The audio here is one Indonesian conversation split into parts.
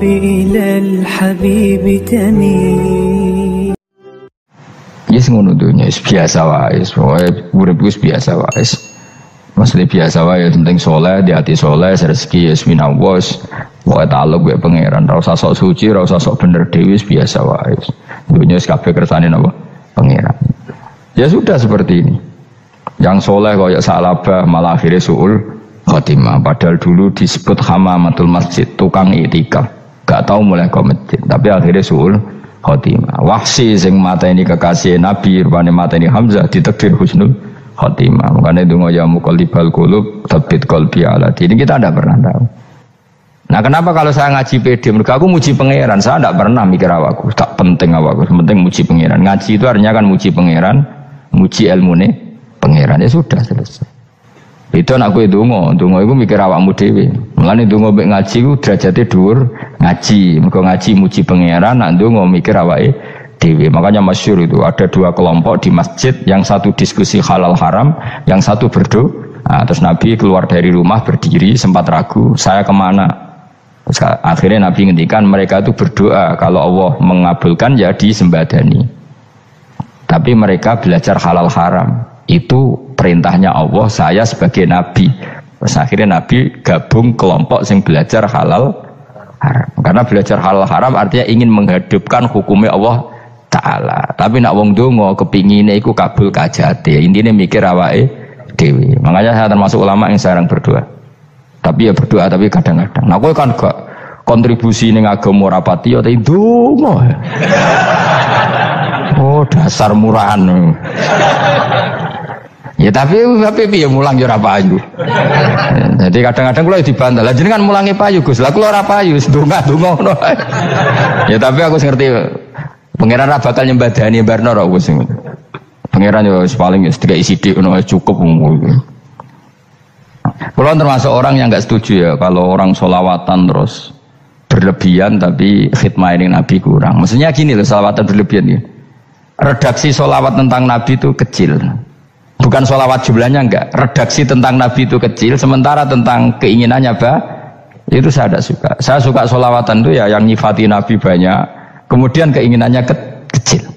إلى الحبيب تميل. Yes ngono dunya biasa wae, pokoke urip wis biasa wae. Maksudnya biasa wae penting soleh, di hati soleh, rezeki ya minallah. Pokoke taluk wae pangeran, ora usah sok suci, ora usah sok bener dhewe biasa wae. Dunya wis kabeh kersane napa? Pangeran. Ya sudah seperti ini. Yang soleh kaya salabah malah akhirnya suul khotimah. Padahal dulu disebut hamamatul masjid, tukang itikaf. Gak tahu mulai ke masjid, tapi akhirnya suul khotimah. Wahsi sing mata ini kekasih Nabi, rupane mata ini Hamzah ditakdir husnul khotimah. Makanya donga ya muqallibal qulub tsabbit qalbi ala dini. Kita tidak pernah tahu. Nah, kenapa kalau saya ngaji PD? Mereka aku muji pangeran, saya tidak pernah mikir awakku, tak penting awakku, penting muji pangeran. Ngaji itu artinya kan muji pangeran, muji ilmune pangeran, ya sudah selesai. Itu anakku itu donga iku mikir awakmu dhewe. Mulane donga mek ngaji ku derajate dhuwur ngaji. Mergo ngaji muji pangeran, nak donga mikir awake dhewe. Makanya masyhur itu ada dua kelompok di masjid, yang satu diskusi halal haram, yang satu berdoa. Nah, terus Nabi keluar dari rumah berdiri sempat ragu, saya kemana? Terus akhirnya Nabi ngendikan mereka itu berdoa kalau Allah mengabulkan ya disembadani. Tapi mereka belajar halal haram. Itu perintahnya Allah, saya sebagai Nabi. Terus akhirnya Nabi gabung kelompok yang belajar halal haram. Karena belajar halal haram artinya ingin menghidupkan hukumnya Allah Ta'ala. Tapi nak wong donga kepingine iku kabul kajate. Intine mikir awake dhewe. Makanya saya termasuk ulama yang jarang berdoa. Tapi ya berdoa tapi kadang-kadang. Nah kowe kan gak kontribusi ning agama rapati ya tapi donga. Oh dasar murahan. Ya tapi piye mulang ya ora payu. Jadi kadang-kadang kula dibantah. Lah jenengan mulangi payu Gus. Lah kula ora payu, donga-donga ngono. Ya tapi aku ngerti pangeran ra bakal nyembadani barno ra Gus. Pangeran ya paling sedikit sithik ngono cukup ngono. Kula termasuk orang yang enggak setuju ya kalau orang sholawatan terus berlebihan tapi khidmah ini Nabi kurang. Maksudnya gini loh, sholawatan berlebihan ya. Redaksi sholawat tentang Nabi itu kecil. Bukan sholawat jumlahnya enggak. Redaksi tentang Nabi itu kecil, sementara tentang keinginannya itu saya tidak suka. Saya suka sholawatan itu ya yang nyifati Nabi banyak, kemudian keinginannya kecil.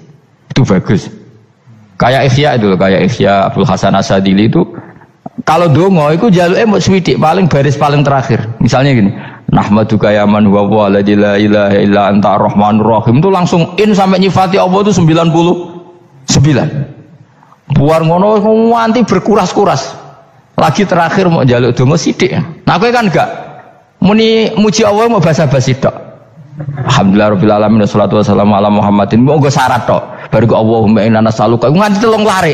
Itu bagus. Kayak Ihya itu, kayak Ihya Abdul Hasan Asadili itu. Kalau dongo itu jaluke mau swidik paling baris paling terakhir. Misalnya gini, nahmaduka ya man huwa waladi la ilaha illa anta arrahmanur rahim, itu langsung in sampai nyifati Allah itu 99. Buar ngono nganti berkuras-kuras. Lagi terakhir mau jaluk dongo sithik. Nah kowe kan enggak muni muji Allah mau basa-basi tok. Alhamdulillahirabbil alamin wassalatu wassalamu ala Muhammadin. Mau nggo syarat tok. Baru Allahumma inna nas'aluka nganti telung lari.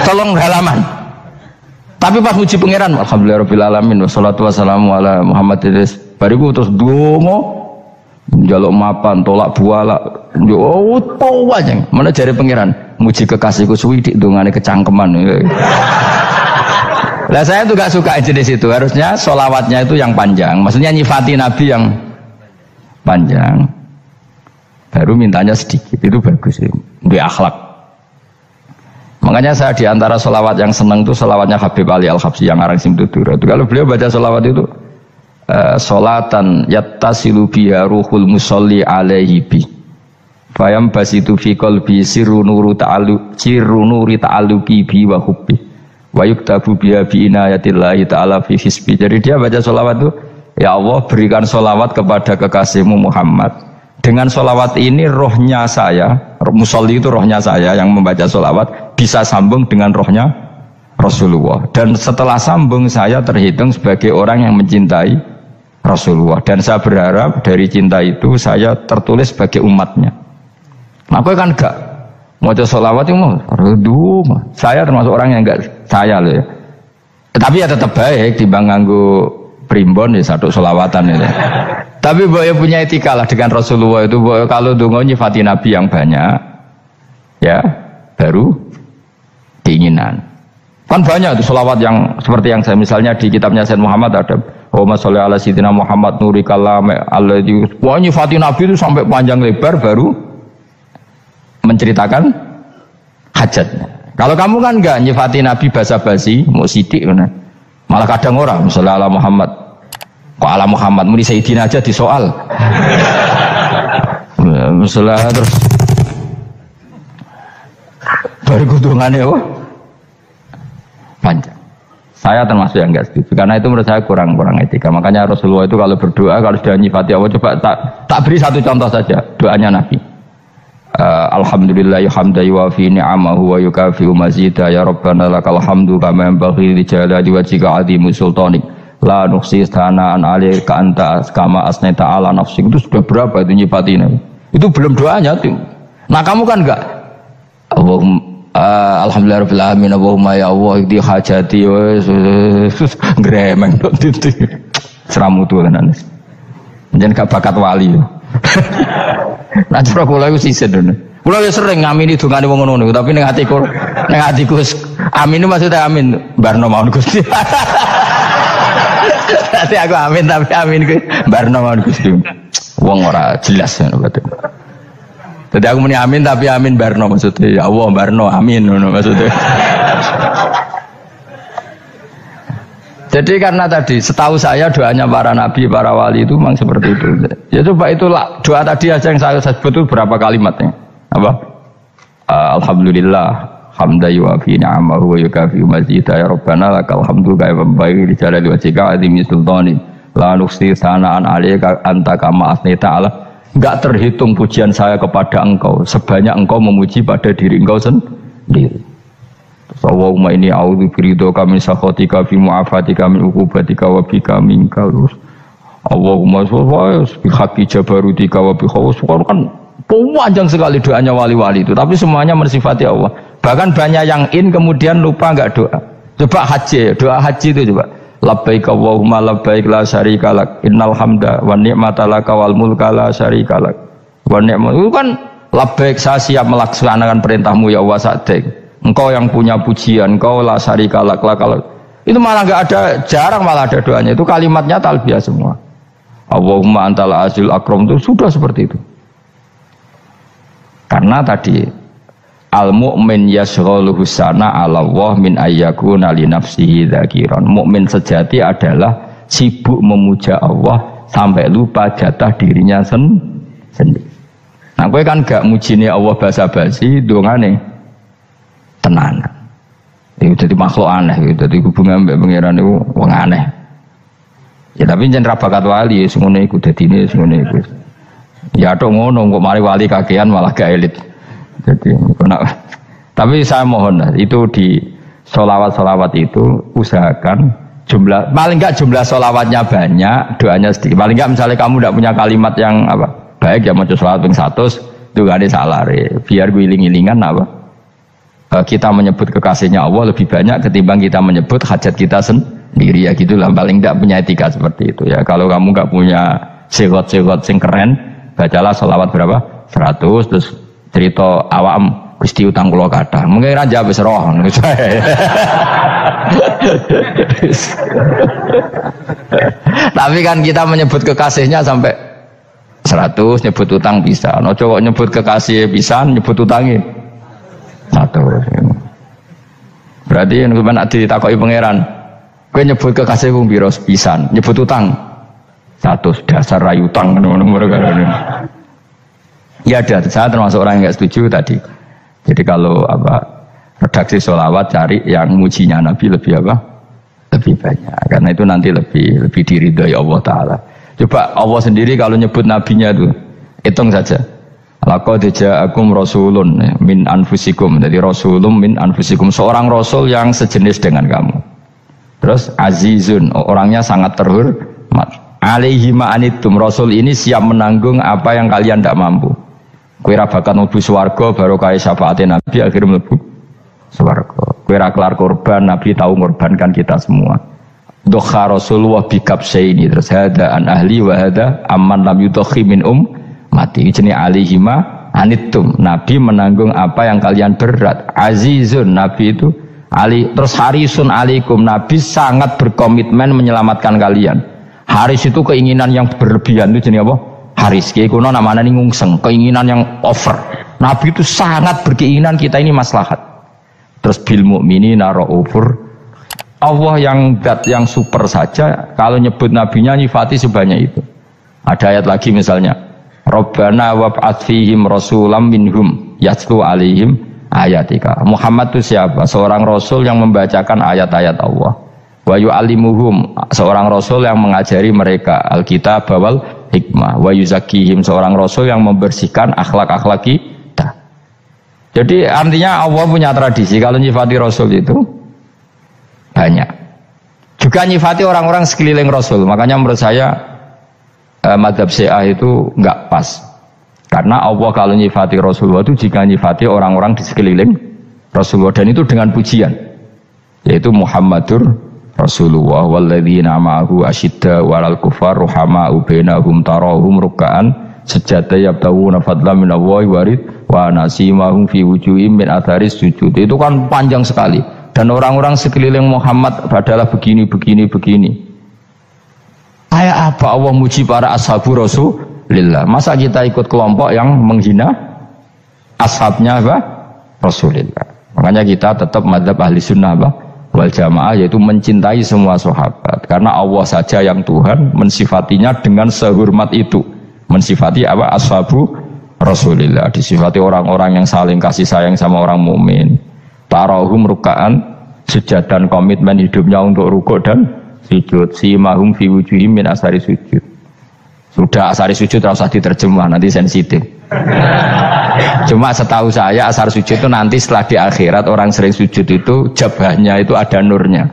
Telung halaman. Tapi pas muji pangeran, alhamdulillahirabbil alamin wassalatu wassalamu ala Muhammadin. Bariku terus dongo njaluk mapan, tolak buala. Yo tau aja. Mana jare pangeran, muji kekasihku suwidik dongane kecangkeman. Lah saya tuh gak suka jenis itu. Harusnya sholawatnya itu yang panjang. Maksudnya nyifati Nabi yang panjang. Baru mintanya sedikit. Itu bagus sih. Di akhlak. Makanya saya diantara sholawat yang senang itu sholawatnya Habib Ali Al-Habsyi yang arang Simtudur. Kalau beliau baca sholawat itu sholatan yattasilu biha ruhul musolli alaihi bi fayam basitu fi qalbi sirru nuri ta'alluqi bi wa hubbi wa yuktabu biha bi inayatillahi ta'ala fi hisbi. Jadi dia baca sholawat itu, ya Allah berikan sholawat kepada kekasihmu Muhammad. Dengan sholawat ini rohnya saya, musolli itu rohnya saya yang membaca sholawat bisa sambung dengan rohnya Rasulullah. Dan setelah sambung saya terhitung sebagai orang yang mencintai Rasulullah. Dan saya berharap dari cinta itu saya tertulis sebagai umatnya. Nah aku kan enggak mau sholawat itu saya termasuk orang yang enggak saya loh ya. Tapi ya tetap baik dibanding nganggo primbon ya satu sholawatan ya. Tapi boleh punya etika lah dengan Rasulullah itu. Kalau dongo nyifati Nabi yang banyak, ya baru keinginan. Kan banyak tuh sholawat yang seperti yang saya misalnya di kitabnya Sayyid Muhammad ada Allahumma sholli ala sayyidina Muhammad nuri kalam alladzi. Wah nyifati Nabi itu sampai panjang lebar baru menceritakan hajatnya. Kalau kamu kan enggak nyifati Nabi basa-basi, mau sidik kan. Malah kadang orang misalnya ala Muhammad Kok ala Muhammad muni Sayyidina aja disoal. Masalah terus baru kudungannya panjang. Saya termasuk yang enggak setuju karena itu menurut saya kurang etika. Makanya Rasulullah itu kalau berdoa kalau sudah nyifati Allah, coba tak beri satu contoh saja doanya Nabi. Alhamdulillah hamdan yuwafi ni'amahu wa yukafi'u mazidah ya Rabbana lakal hamdu kama yanbaghi li jalali wajhika 'azimi sultanik la nuhsi thana'an 'alaika anta kama asnaita 'ala nafsik. Itu sudah berapa itu nyifatin? Itu belum doanya tuh. Nah kamu kan enggak alhamdulillahirabbil alamin Allahumma ya Allah di hajati gremeng titik seramu tuh kan jangan gak bakat wali. Nah cara kula iku sisen dene. Kula wis sering ngamini dongane wong ngono tapi ning atiku amin maksudnya amin barno mawon Gusti. Dadi aku amin tapi amin ku barno mawon Gusti. Wong ora jelas ngono betul. Jadi aku muni amin tapi amin barno maksudnya ya Allah barno amin maksudnya. Jadi karena tadi setahu saya doanya para nabi, para wali itu memang seperti itu. Ya coba itulah doa tadi aja yang saya sebut itu berapa kalimatnya? Apa? Alhamdulillah hamdan yuwafi ni'amahu wa yukafi'u mazidah ya Rabbana lakal hamdu kama yanbaghi li jalali wajhika 'azimi sultanik la nuhsi thana'an 'alaika anta kama asnaita 'ala. Enggak terhitung pujian saya kepada engkau sebanyak engkau memuji pada diri engkau sendiri. Allahumma inni a'udzu biridhoka min sakhatika fi mu'afatika min uqubatika wa bika minka. Allahumma bi haqqi jabarutika wa bi khawfika. Kan panjang sekali doanya wali-wali itu, tapi semuanya mensifati Allah. Bahkan banyak yang kemudian lupa enggak doa. Coba haji, doa haji itu coba. Labbaik Allahumma labbaik la syarika lak innal hamda wa ni'mata laka wal mulka la syarika lak wa ni'mat. Itu kan labbaik saya siap melaksanakan perintahmu ya Allah sa'dik. Engkau yang punya pujian, engkau la syarika lak lakal. Itu malah enggak ada, jarang malah ada doanya. Itu kalimatnya talbiyah semua. Allahumma antal azil akram itu sudah seperti itu. Karena tadi al-mu'min yashghaluhu sana 'ala Allah min ayyakuna li nafsihi dzakiran. Mukmin sejati adalah sibuk memuja Allah sampai lupa jatah dirinya sendiri. Nah, kowe kan gak mujine Allah basa-basi, dongane tenanan. Itu jadi makhluk aneh, jadi hubungan mbek pangeran itu wong aneh. Ya tapi jen ra bakat wali ngono iku dadine ngono iku. Ya tok ngono kok mari wali kakean malah gak elit. Jadi, tapi saya mohon itu di solawat itu usahakan jumlah paling enggak jumlah solawatnya banyak, doanya sedikit. Paling enggak misalnya kamu tidak punya kalimat yang baik ya mau solawat ping 100 itu gak ada salah biar giling-gilingan kita menyebut kekasihnya Allah lebih banyak ketimbang kita menyebut hajat kita sendiri ya gitulah. Paling enggak punya etika seperti itu ya. Kalau kamu enggak punya sigot-sigot sing keren, bacalah solawat berapa 100 terus cerita awam Gusti utang kula kathah. Mungkin ra jawab wis roh. Tapi kan kita menyebut kekasihnya sampai 100, nyebut utang bisa. No cowok nyebut kekasih pisan, nyebut utangnya 100. Berarti yen sampeyan ditakoki pangeran, kowe nyebut kekasih wong pira pisan, nyebut utang 100 dasar rayu utang ngono mereka. Ya ada, saya termasuk orang yang nggak setuju tadi. Jadi kalau redaksi sholawat cari yang mujinya Nabi lebih lebih banyak, karena itu nanti lebih diridhoi Allah Taala. Coba Allah sendiri kalau nyebut nabinya itu hitung saja. Laqad ja'akum rasulun min anfusikum. Jadi rasulun min anfusikum, seorang rasul yang sejenis dengan kamu. Terus azizun, orangnya sangat terhormat. Alaihi ma'anitum, rasul ini siap menanggung apa yang kalian tidak mampu. Kowe ra bakat mlebu swarga baru kaya syafaate Nabi akhir mlebu swarga. Kowe ra kelar korban, Nabi tahu mengorbankan kita semua. Dokha Rasulullah bikabsaini, terus hada an ahli wa hada amman lam yudokhi min mati. Jenenge alihima anittum, Nabi menanggung apa yang kalian berat. Azizun, Nabi itu ali, terus harisun alaikum, Nabi sangat berkomitmen menyelamatkan kalian. Haris itu keinginan yang berlebihan, itu jenenge apa? Haris, kiai kuno namanya ini ngungseng, keinginan yang over. Nabi itu sangat berkeinginan kita ini maslahat. Terus bil mukminina raufur Allah yang zat yang super saja kalau nyebut nabinya nyifati sebanyak itu. Ada ayat lagi misalnya, Rabbana wab'ats fihim rasulam minhum yatlu alaihim ayatika. Muhammad itu siapa? Seorang rasul yang membacakan ayat-ayat Allah. Wa yu'allimuhum, seorang rasul yang mengajari mereka alkitab wal hikmah. Wa yuzakkihim, seorang rasul yang membersihkan akhlak-akhlak kita. Jadi artinya Allah punya tradisi kalau nyifati rasul itu banyak. Juga nyifati orang-orang sekeliling rasul. Makanya menurut saya mazhab Syiah itu enggak pas. Karena Allah kalau nyifati Rasulullah itu jika nyifati orang-orang di sekeliling Rasulullah, dan itu dengan pujian, yaitu Muhammadur Rasulullah walladzina ma'ahu asyidda walal kufar ruhama'u bainahum tarahum ruk'an sujada yabtawuna fadlan minallahi warid wa nasimahum fi wujuhim min atharis sujud. Itu kan panjang sekali, dan orang-orang sekeliling Muhammad adalah begini. Kayak apa Allah muji para ashabu Rasulillah? Masa kita ikut kelompok yang menghina ashabnya apa? Rasulillah. Makanya kita tetap mazhab ahli sunnah apa? Wal jamaah, yaitu mencintai semua sahabat. Karena Allah saja yang Tuhan mensifatinya dengan sehormat itu. Mensifati apa? Ashabu Rasulillah. Disifati orang-orang yang saling kasih sayang sama orang mukmin. Tarahum ruk'an, sujud dan komitmen hidupnya untuk rukuk dan sujud. Simahum fi wujuhim min asari sujud. Sudah asari sujud harus diterjemah, nanti sensitif. Cuma setahu saya asar sujud itu nanti setelah di akhirat orang sering sujud itu jabahnya itu ada nurnya.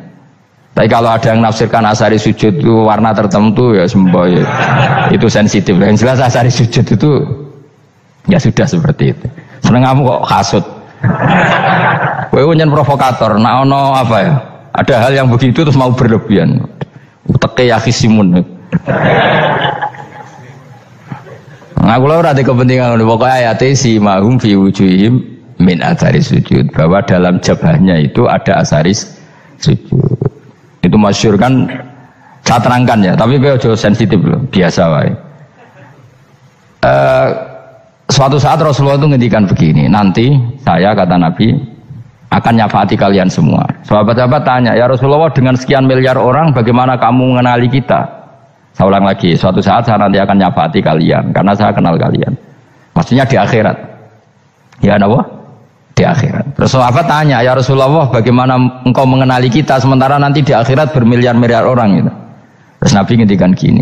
Tapi kalau ada yang nafsirkan asari sujud itu warna tertentu ya semboy, itu sensitif. Yang jelas asari sujud itu ya sudah seperti itu. Seneng kamu kok hasut. Kowe nyen provokator, nak ono apa ya? Ada hal yang begitu terus mau berlebihan. Uteke ya khisimun. Nah, kalau ada kepentingan pokoknya ayat si mahum fi wujuhim min athari sujud, bahwa dalam jabahnya itu ada asaris sujud. Itu masyhur kan, saya terangkan ya, tapi ojo sensitif loh, biasa wae. Suatu saat Rasulullah itu ngendikan begini, nanti saya kata Nabi akan nyafaati kalian semua. Sahabat-sahabat tanya, ya Rasulullah dengan sekian miliar orang bagaimana kamu mengenali kita? Saya ulang lagi, suatu saat saya nanti akan nyafaati kalian karena saya kenal kalian. Maksudnya di akhirat. Ya Allah, di akhirat. Terus sahabat tanya, ya Rasulullah bagaimana engkau mengenali kita sementara nanti di akhirat bermiliar-miliar orang gitu. Terus Nabi ngendikan gini,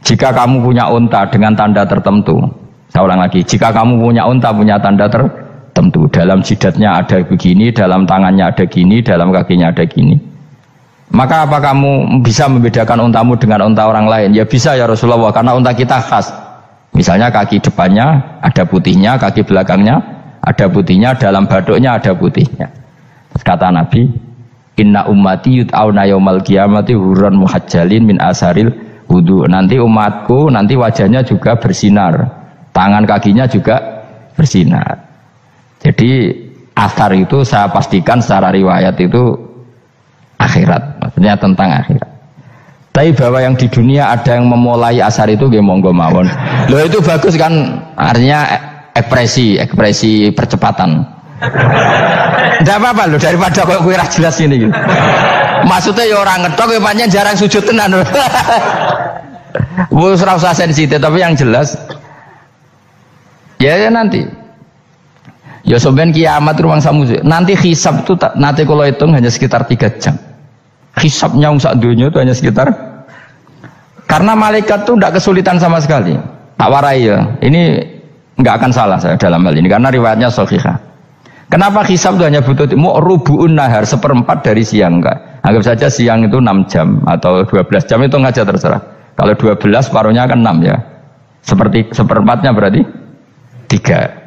jika kamu punya unta dengan tanda tertentu, saya ulang lagi, jika kamu punya unta punya tanda tertentu, dalam jidatnya ada begini, dalam tangannya ada gini, dalam kakinya ada gini, maka apa kamu bisa membedakan untamu dengan unta orang lain? Ya bisa ya Rasulullah, karena unta kita khas. Misalnya kaki depannya ada putihnya, kaki belakangnya ada putihnya, dalam baduknya ada putihnya. Terus kata Nabi, inna ummati yud'auna yaumal qiyamati hurran muhajjalin min asaril wudu. Nanti umatku nanti wajahnya juga bersinar, tangan kakinya juga bersinar. Jadi asar itu saya pastikan secara riwayat itu akhirat, maksudnya tentang akhirat. Tapi bahwa yang di dunia ada yang memulai asar itu nggih monggo mawon. Loh itu bagus kan, artinya ekspresi percepatan. Tidak apa-apa loh, daripada kok kowe ra jelas ini gitu. Maksudnya ya orang ngetok ya pancen jarang sujud tenan. Wis ora usah sensitif, tapi yang jelas ya nanti. Ya sampean kiamat ruang samu. Nanti hisab itu nanti kalau hitung hanya sekitar 3 jam. Hisabnya sak dunia itu hanya sekitar, karena malaikat itu tidak kesulitan sama sekali. Tak warai ya. Ini nggak akan salah saya dalam hal ini karena riwayatnya sahihah. Kenapa hisab itu hanya butuh rubu'un nahar, 1/4 dari siang enggak? Anggap saja siang itu 6 jam atau 12 jam itu aja terserah. Kalau 12 paruhnya kan 6 ya. Seperti 1/4-nya berarti 3.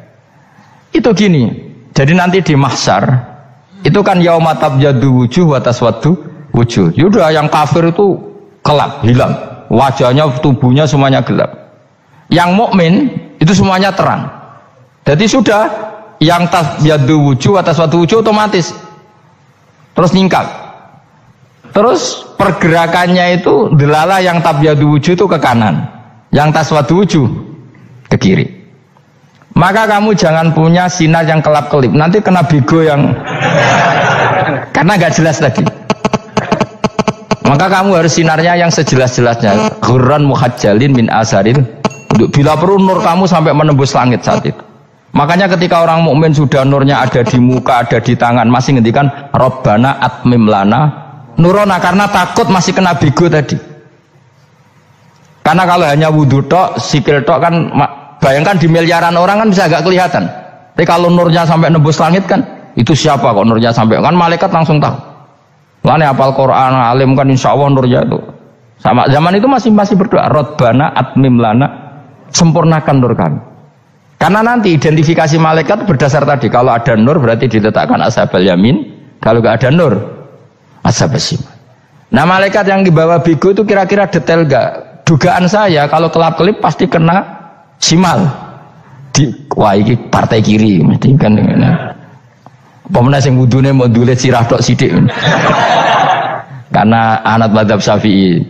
Itu gini. Jadi nanti di mahsyar itu kan yauma tabyaddu wujuh wa taswaddu wujuh. Yaudah yang kafir itu gelap, hilang. Wajahnya, tubuhnya semuanya gelap. Yang mukmin itu semuanya terang. Jadi sudah yang tabyaddu wujuh wa taswaddu wujuh otomatis terus nyingkap. Terus pergerakannya itu delala yang tabyaddu wujuh itu ke kanan, yang taswaddu wujuh ke kiri. Maka kamu jangan punya sinar yang kelap-kelip, nanti kena bego yang karena nggak jelas tadi. Maka kamu harus sinarnya yang sejelas-jelasnya. Ghurran muhajjalin min asaril. Bila perlu nur kamu sampai menembus langit saat itu. Makanya ketika orang mukmin sudah nurnya ada di muka, ada di tangan, masih ngendikan Rabbana atmim lana nurona, karena takut masih kena bigo tadi. Karena kalau hanya wudhu tok, sikil tok kan, bayangkan di miliaran orang kan bisa agak kelihatan. Tapi kalau nurnya sampai nembus langit kan, itu siapa kok nurnya sampai, kan malaikat langsung tahu. Lani apal Quran, alim kan insya Allah nurnya itu. Sama zaman itu masih berdoa, Rabbana atmim lana, sempurnakan nur kami. Karena nanti identifikasi malaikat berdasar tadi, kalau ada nur berarti diletakkan ashabal yamin, kalau gak ada nur, ashabal shimal. Nah malaikat yang dibawa bigo itu kira-kira detail gak? Dugaan saya kalau kelap-kelip pasti kena shimal. Wah ini partai kiri, mesti kan. Pemenang yang wudhunya mau dulet sirah tok sidik. Karena anak madzhab Syafi'i.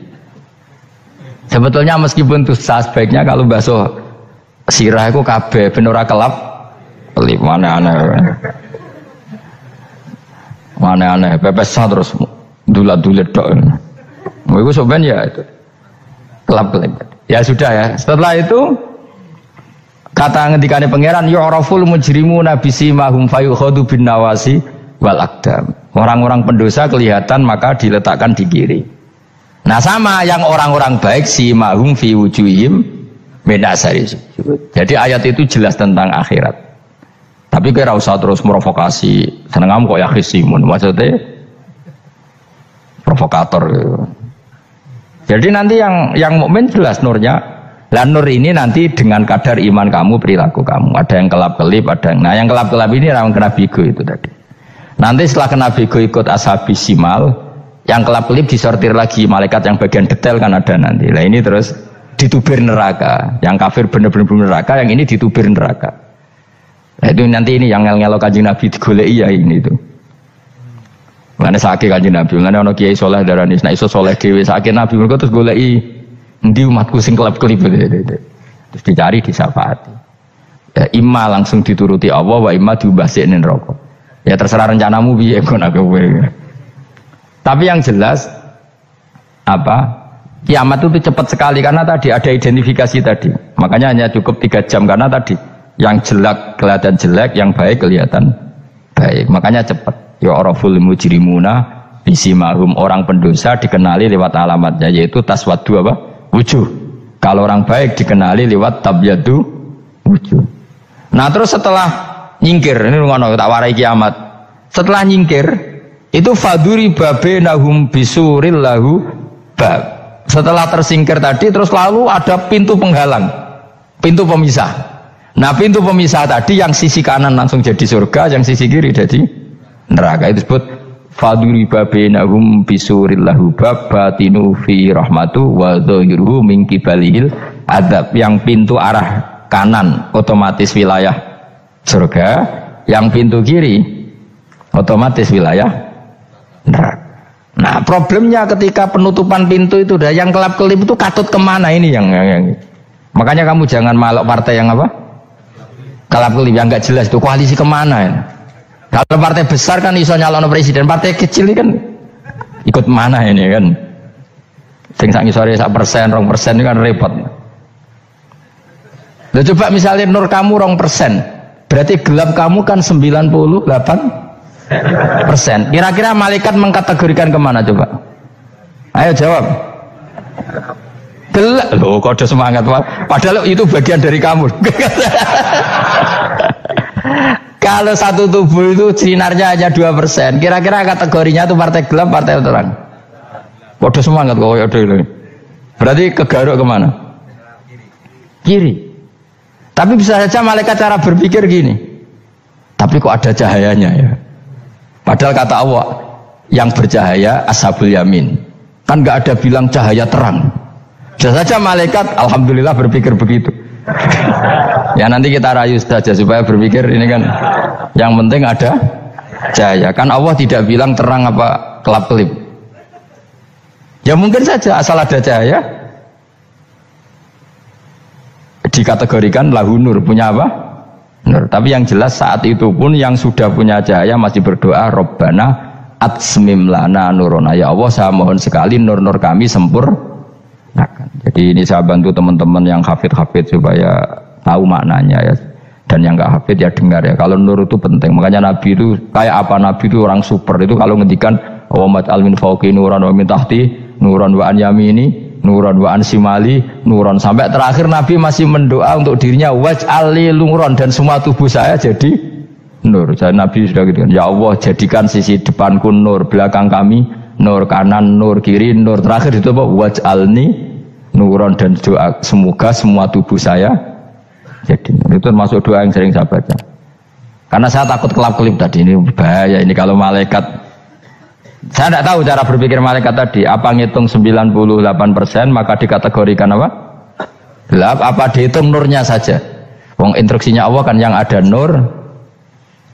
Sebetulnya meskipun itu sebaiknya kalau basuh sirah itu kabeh ben ora kelap kelip mana aneh pepesnya terus dulat-dulet tok. Mau iku soben ya itu. Kelap-kelip. Ya sudah ya. Setelah itu kata ngendikane pangeran yu'raful mujrimuna bisimahum fayukhadu bin nawasi wal aqdam. Orang-orang pendosa kelihatan maka diletakkan di kiri. Nah sama yang orang-orang baik simahum fi wujuhihim min asari sujud. Jadi ayat itu jelas tentang akhirat. Tapi kira usah terus provokasi. Seneng kamu kok ya khisimun, maksudnya provokator gitu. Jadi nanti yang mukmin jelas nurnya. Lah nur ini nanti dengan kadar iman kamu, perilaku kamu. Ada yang kelap-kelip, ada yang... Nah yang kelap-kelip ini orang kena bigo itu tadi. Nanti setelah kena bigo ikut ashabis simal, yang kelap-kelip disortir lagi, malaikat yang bagian detail kan ada nanti. Nah ini terus ditubir neraka. Yang kafir benar-benar neraka, yang ini ditubir neraka. Nah itu nanti ini yang ngel-ngelo kanjeng Nabi digoleki ya ini itu. Mana sakit kanjeng Nabi, mana ono kiai soleh darani, nah iso soleh dewe sakit Nabi, mereka terus goleki di umatku sing kelap-kelip terus dicari disyafaati. Ya, imma langsung dituruti Allah, wa imma diubahsinin rokok. Ya terserah rencanamu piye kon aku. Tapi yang jelas apa? Kiamat itu cepat sekali karena tadi ada identifikasi tadi. Makanya hanya cukup 3 jam karena tadi yang jelek kelihatan jelek, yang baik kelihatan baik. Makanya cepat. Ya araful mujrimuna bisimahum, orang pendosa dikenali lewat alamatnya yaitu taswaddu apa? Wujuh. Kalau orang baik dikenali lewat tabyadu wujuh. Nah terus setelah nyingkir, ini ngono tak warai kiamat. Setelah nyingkir itu faduri babenahum bisuril lahu bab. Setelah tersingkir tadi terus lalu ada pintu penghalang, pintu pemisah. Nah pintu pemisah tadi yang sisi kanan langsung jadi surga, yang sisi kiri jadi neraka. Itu disebut faduri babenahum bisuril lahu bab batinu fi rahmatu wa dhahiruhu min kibalihil adab. Yang pintu arah kanan otomatis wilayah surga, yang pintu kiri otomatis wilayah neraka. Nah problemnya ketika penutupan pintu itu dah yang kelap-kelip itu katut kemana ini yang makanya kamu jangan malok partai yang apa kelap-kelip yang nggak jelas itu koalisi kemana ya? Kalau partai besar kan iso nyalon presiden, partai kecil kan ikut mana ini kan? Sing sak ngisore 1%, 2% ini kan repot. Nah, coba misalnya nur kamu 2%, berarti gelap kamu kan 98%. Kira-kira malaikat mengkategorikan kemana coba? Ayo jawab. Gelap. Loh, kode semangat Pak. Padahal itu bagian dari kamu. Kalau satu tubuh itu sinarnya hanya 2%, kira-kira kategorinya itu partai gelap, partai terang. Kode semangat kok ada ini. Berarti kegaruk kemana? Kiri. Tapi bisa saja malaikat cara berpikir gini. Tapi kok ada cahayanya ya? Padahal kata Allah yang bercahaya ashabul yamin. Kan nggak ada bilang cahaya terang. Bisa saja malaikat alhamdulillah berpikir begitu. Ya nanti kita rayu saja supaya berpikir ini kan yang penting ada cahaya. Kan Allah tidak bilang terang apa kelap-kelip. Ya mungkin saja asal ada cahaya dikategorikan lahu nur, punya apa? Nur. Tapi yang jelas saat itu pun yang sudah punya cahaya masih berdoa Rabbana atsmim lana nurona, ya Allah saya mohon sekali nur-nur kami sempurnakan. Jadi ini saya bantu teman-teman yang hafid supaya tahu maknanya ya. Dan yang enggak hafid ya dengar ya. Kalau nur itu penting. Makanya Nabi itu kayak apa? Nabi itu orang super. Itu kalau ngendikan wa maj'al min fawqi nuran wa min tahti nuran wa an yamini nuran wa an simali nuran, sampai terakhir Nabi masih mendoa untuk dirinya waj'al li nuran, dan semua tubuh saya jadi nur. Jadi Nabi sudah gitu kan. Ya Allah jadikan sisi depanku nur, belakang kami nur, kanan nur, kiri nur, terakhir itu apa? Waj'alni nuran, dan doa semoga semua tubuh saya jadi nur. Itu termasuk doa yang sering saya baca. Karena saya takut kelap-kelip tadi, ini bahaya ini kalau malaikat. Saya tidak tahu cara berpikir malaikat tadi. Apa ngitung 98% maka dikategorikan apa? Gelap. Apa dihitung nurnya saja? Wong instruksinya Allah kan yang ada nur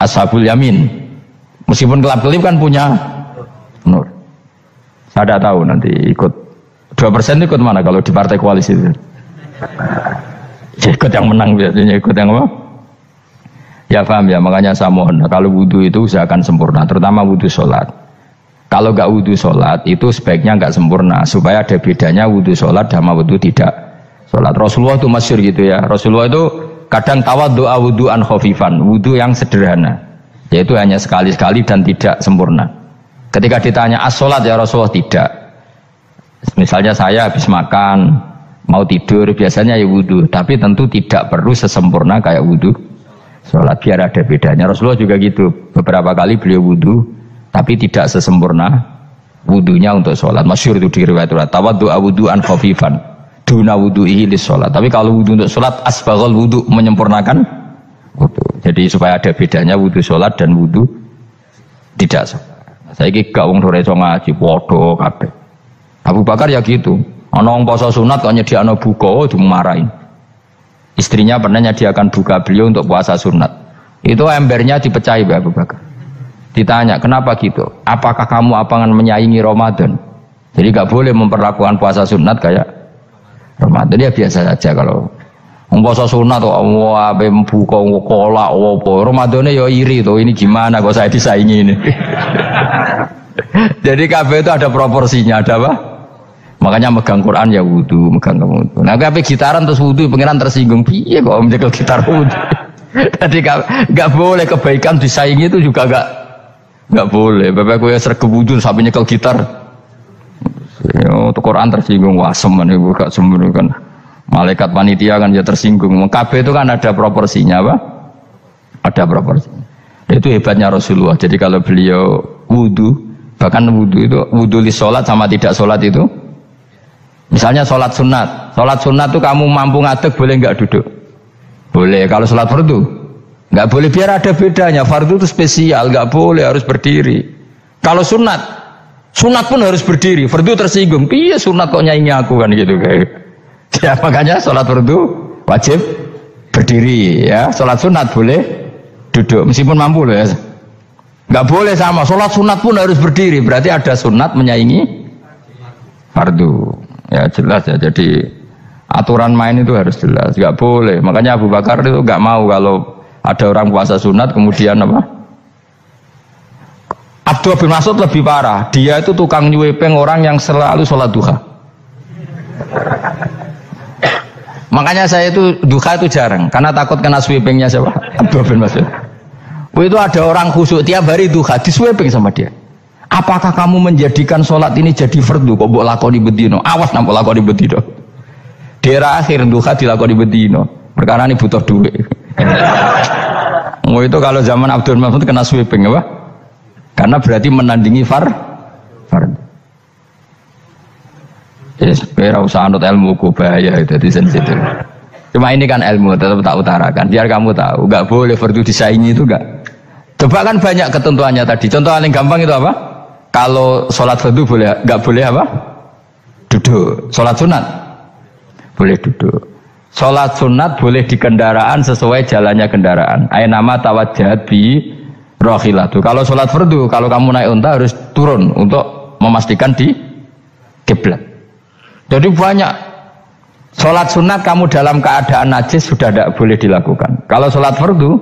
ashabul yamin. Meskipun kelap-kelip kan punya nur. Saya tidak tahu nanti ikut 2% ikut mana kalau di partai koalisi itu. Ya, ikut yang menang biasanya, ikut yang apa? Ya paham ya, makanya saya mohon kalau wudhu itu usahakan sempurna, terutama wudhu sholat. Kalau nggak wudhu sholat itu sebaiknya nggak sempurna, supaya ada bedanya wudhu sholat sama wudhu tidak sholat. Rasulullah itu masyhur gitu ya. Rasulullah itu kadang tawaddu'a wudhu'an khafifan, wudhu yang sederhana, yaitu hanya sekali-sekali dan tidak sempurna. Ketika ditanya as-sholat ya Rasulullah, tidak. Misalnya saya habis makan mau tidur biasanya ya wudhu, tapi tentu tidak perlu sesempurna kayak wudhu sholat, biar ada bedanya. Rasulullah juga gitu, beberapa kali beliau wudhu tapi tidak sesempurna wudhunya untuk sholat. Masyhur itu di riwayat tawaddu'a wudhu'an khafifan duna wudhu'ihi lis sholat. Tapi kalau wudhu untuk sholat asbaghal wudhu, menyempurnakan wudhu. Jadi supaya ada bedanya wudhu sholat dan wudhu tidak sholat. Saya gak wong sore iso ngaji podo kabeh. Abu Bakar ya gitu. Ana wong poso sunat kok nyediakno buka dimarahin. Istrinya pernah nyediakan buka beliau untuk puasa sunat. Itu embernya dipecahi Abu Bakar. Ditanya, kenapa gitu? Apakah kamu akan menyaingi Ramadan? Jadi gak boleh memperlakukan puasa sunat kayak Ramadan. Ya biasa saja kalau puasa sunat tuh wah buka kolak apa. Ramadannya ya iri tuh, ini gimana kok saya disaingi ini. Jadi kabeh itu ada proporsinya, ada apa? Makanya megang Quran ya wudu, megang wudu. Nah kabeh gitaran terus wudu, pengiran tersinggung. Piye kok menjegal gitar wudu? Jadi gak boleh kebaikan disaingi, itu juga gak boleh. Bapak gue sergap wudu sampai nyekel gitar. Itu Quran tersinggung, wah semen ibu gak semen kan. Malaikat panitia kan ya tersinggung. Kabeh itu kan ada proporsinya apa? Ada proporsinya. Itu hebatnya Rasulullah. Jadi kalau beliau wudu, bahkan wudu itu wudu li sholat sama tidak sholat itu. Misalnya sholat sunat itu kamu mampu ngadeg boleh nggak duduk? Boleh. Kalau sholat fardu nggak boleh, biar ada bedanya. Fardu itu spesial, nggak boleh, harus berdiri. Kalau sunat pun harus berdiri. Fardu tersinggung, iya sunat kok nyaingi aku kan gitu kayak. Ya makanya sholat fardu wajib berdiri ya. Sholat sunat boleh duduk meskipun mampu loh ya. Nggak boleh sama. Sholat sunat pun harus berdiri. Berarti ada sunat menyaingi fardu. Ya jelas ya, jadi aturan main itu harus jelas, nggak boleh. Makanya Abu Bakar itu nggak mau kalau ada orang puasa sunat kemudian apa? Abdullah bin Mas'ud lebih parah, dia itu tukang nyuwepeng orang yang selalu sholat duha. Makanya saya itu duha itu jarang, karena takut kena sweepingnya siapa? Abdullah bin Mas'ud. Itu ada orang khusyuk tiap hari duha, diswepeng sama dia. Apakah kamu menjadikan sholat ini jadi fardu? Kok mbok lakoni bedino? Awas nampak lakoni bedino. Daerah akhir duha dilakoni bedino. Perkara ini butuh duit. Itu kalau zaman Abdul Mahmud kena sweeping apa? Karena berarti menandingi fardu. Yes, ora usah anut ilmu ku bahaya itu di sensitif. Cuma ini kan ilmu, tetap tak utarakan. Biar kamu tahu, nggak boleh fardu disaingi itu nggak. Coba kan banyak ketentuannya tadi. Contoh paling gampang itu apa? Kalau sholat fardu boleh, nggak boleh apa? Duduk. Sholat sunat boleh duduk. Sholat sunat boleh di kendaraan sesuai jalannya kendaraan. Ainama tawajjahat bi rohilatu. Kalau sholat fardu, kalau kamu naik unta harus turun untuk memastikan di kiblat. Jadi banyak sholat sunat kamu dalam keadaan najis sudah tidak boleh dilakukan. Kalau sholat fardu,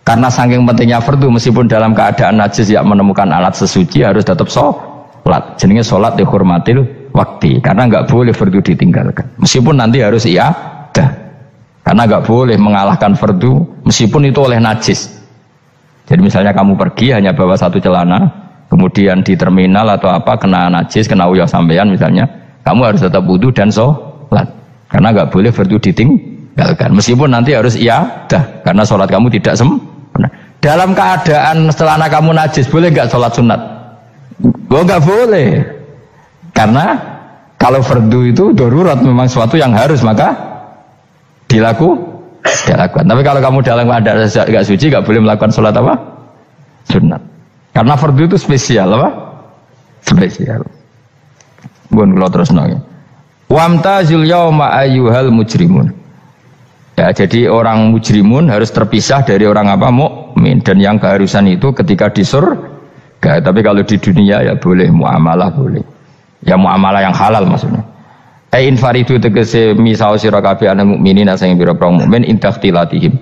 Karena saking pentingnya fardu, meskipun dalam keadaan najis ya menemukan alat sesuci harus tetap sholat. Jenenge sholat dihormatil waktu. Karena nggak boleh fardu ditinggalkan. Meskipun nanti harus iadah. Karena nggak boleh mengalahkan fardu meskipun itu oleh najis. Jadi misalnya kamu pergi hanya bawa satu celana, kemudian di terminal atau apa kena najis, kena uyah sampean misalnya, kamu harus tetap wudu dan sholat. Karena nggak boleh fardu ditinggalkan. Meskipun nanti harus iadah. Karena sholat kamu tidak sempurna. Dalam keadaan celana kamu najis, boleh nggak sholat sunat? Oh nggak boleh. Karena kalau fardu itu darurat, memang sesuatu yang harus, maka dilakukan. Tapi kalau kamu dalam keadaan nggak suci, nggak boleh melakukan sholat apa? Sunat. Karena fardu itu spesial apa? Spesial. Bun kalau terus nanya. Wamtazul yauma ayyuhal mujrimun. Ya, jadi orang mujrimun harus terpisah dari orang apa? Mukmin. Dan yang keharusan itu ketika di surga. Tapi kalau di dunia ya boleh muamalah boleh. Ya muamalah yang halal maksudnya. Infaridu tegese misau sira kabeh ana mukminin sing pira-pira mukmin intakhtilatihim.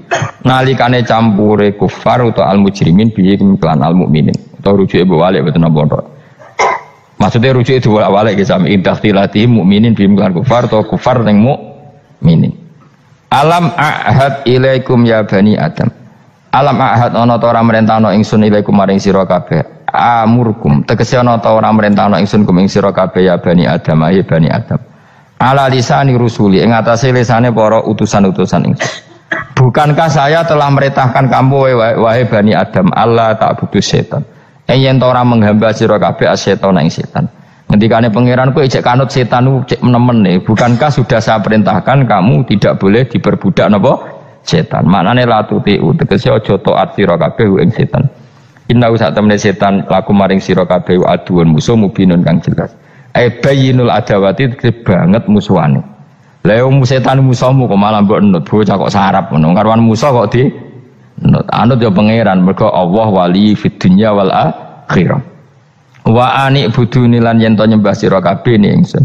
Nalikane campure kufar utawa al mujrimin bi iklan al mukminin. Utawa rujuke balik boten napa. Maksudnya rujuke diwalik ge sami intakhtilatihim mukminin bi iklan kufar utawa kufar ning mukminin. Alam ahad ilaikum ya bani Adam. Alam ahad ana ta ora merentano ingsun ilaikum maring sira kabeh. Amurkum tegese ana ta ora merentano ingsun kum ing sira kabeh ya bani Adam ya bani Adam. Ala lisani rusuli ing atase lisane para utusan-utusan ingsun. Bukankah saya telah merintahkan kamu wahai bani Adam Allah tak butuh setan. Yen ta ora menghamba sira kabeh asetan ing setan. Ngendikane pangeran kowe ijek kanut setan cek nemen nih. Bukankah sudah saya perintahkan kamu tidak boleh diperbudak napa setan. Maknane la tutiu tegese aja taat sira kabeh ing setan. Inna sak temene setan laku maring sira kabeh aduun musuh mubinun kang jelas. Bayyinul adawati banget musuhane. Lah yo setan musuhmu kok malah mbok nut bocah kok sarap ngono. Karuan musuh kok di nut. Anut yo pangeran mergo Allah wali fid dunya wal akhirah. Wa ani buduni lan yen to nyembah sira kabeh ni ingsun.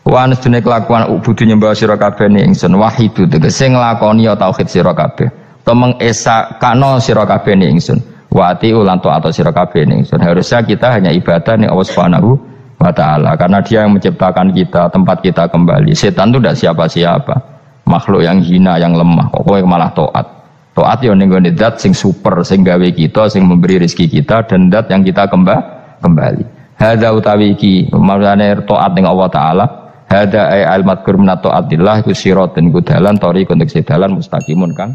Wa anstune kelakuan budu nyembah sira kabeh ni ingsun wahidu tegese nglakoni tauhid sira kabeh. To mengesakno sira kabeh ni ingsun. Wa ati ulan taat sira kabeh ni ingsun. Harusnya kita hanya ibadah ning Allah Subhanahu wa taala karena Dia yang menciptakan kita, tempat kita kembali. Setan itu tidak siapa-siapa. Makhluk yang hina, yang lemah. Kok kowe malah taat. Taat yo ning gone zat sing super, sing gawe kita, sing memberi rezeki kita dan zat yang kita kembali. Hadza utawi iki maksudane taat ning Allah taala. Hadza ay al madkur min taatillah iku siratun ku dalan tariqun tegese dalan mustaqimun kan.